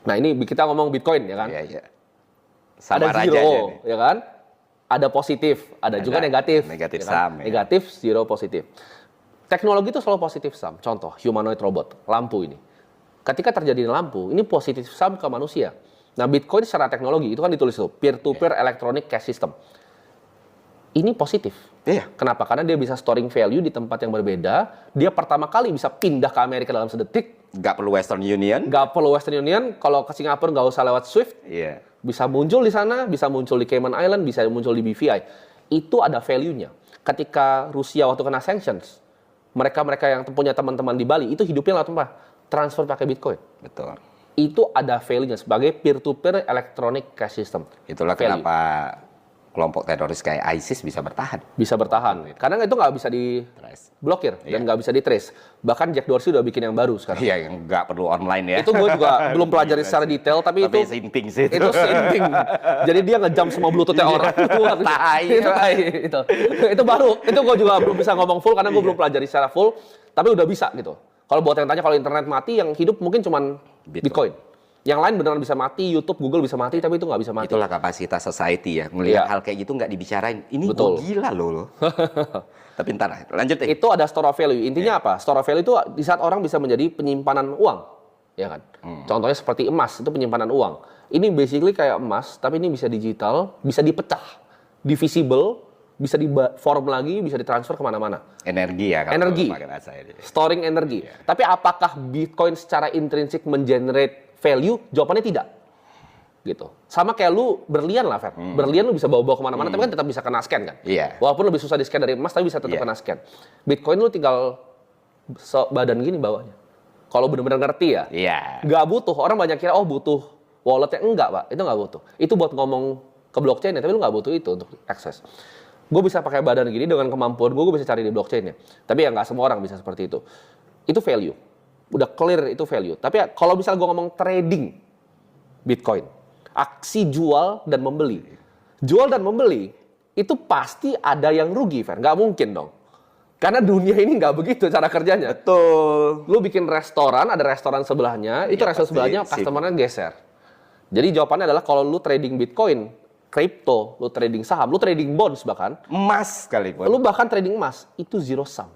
Nah ini kita ngomong Bitcoin ya kan? Iya, iya. Ada Sama zero, rajanya nih. ya kan? Ada positif, ada juga negatif. Negatif ya kan? sum, ya. Negatif, zero, positif. Teknologi itu selalu positif sum. Contoh, humanoid robot, lampu ini. Ketika terjadi lampu, ini positif sum ke manusia. Nah, Bitcoin secara teknologi itu kan ditulis tuh, peer-to-peer electronic cash system. Ini positif. Iya. Kenapa? Karena dia bisa storing value di tempat yang berbeda. Dia pertama kali bisa pindah ke Amerika dalam sedetik. Nggak perlu Western Union. Nggak perlu Western Union. Kalau ke Singapura nggak usah lewat SWIFT. Iya. Bisa muncul di sana, bisa muncul di Cayman Island, bisa muncul di BVI. Itu ada value-nya. Ketika Rusia waktu kena sanctions, mereka yang punya teman-teman di Bali, itu hidupnya lewat apa? Transfer pakai Bitcoin. Betul. Itu ada value-nya sebagai peer-to-peer electronic cash system. Itulah Value. kenapa kelompok teroris kayak ISIS bisa bertahan. Bisa bertahan. Karena itu nggak bisa diblokir dan nggak bisa di-trace. Bahkan Jack Dorsey udah bikin yang baru sekarang. Iya, yang nggak perlu online ya. Itu gue juga belum pelajari secara detail, tapi itu sinting sih itu sinting. Jadi dia ngejam semua bluetooth-nya orang. Tai. Itu tai. Itu baru. Itu gue juga belum bisa ngomong full karena gue belum pelajari secara full, tapi udah bisa gitu. Kalau buat yang tanya kalau internet mati, yang hidup mungkin cuman Bitcoin. Yang lain beneran bisa mati, YouTube, Google bisa mati, tapi itu nggak bisa mati. Itulah kapasitas society ya. Ngelihat Iya. hal kayak gitu nggak dibicarain. Ini Betul. gila loh. Tapi ntar, lanjut deh. Itu ada store of value. Intinya apa? Store of value itu di saat orang bisa menjadi penyimpanan uang. Ya kan? Contohnya seperti emas, itu penyimpanan uang. Ini basically kayak emas, tapi ini bisa digital, bisa dipecah, divisible, bisa di-form lagi, bisa ditransfer kemana-mana. Energi ya. Kalau Energi. pakai bahasa ini. Storing energi. Tapi apakah Bitcoin secara intrinsik mengenerate value? Jawabannya tidak. Gitu. Sama kayak lu berlian lah, Fer. Berlian lu bisa bawa-bawa kemana-mana, tapi kan tetap bisa kena scan kan? Iya. Walaupun lebih susah di-scan dari emas, tapi bisa tetap Iya. kena scan. Bitcoin lu tinggal badan gini bawahnya. Kalau benar-benar ngerti ya. Iya. Nggak butuh. Orang banyak kira, oh butuh walletnya. Enggak, Pak. Itu nggak butuh. Itu buat ngomong ke blockchain ya, tapi lu nggak butuh itu untuk akses. Gue bisa pakai badan gini dengan kemampuan gue bisa cari di blockchain-nya. Tapi ya nggak semua orang bisa seperti itu. Itu value. Udah clear itu value. Tapi ya, kalau misalnya gue ngomong trading Bitcoin, aksi jual dan membeli. Jual dan membeli, itu pasti ada yang rugi, Fer. Nggak mungkin dong. Karena dunia ini nggak begitu cara kerjanya. Betul. Lu bikin restoran, ada restoran sebelahnya, itu Iya, restoran pasti sebelahnya customer-nya geser. Jadi jawabannya adalah kalau lu trading Bitcoin, crypto, lu trading saham, lu trading bonds bahkan, Emas sekalipun. lu bahkan trading emas, itu zero sum.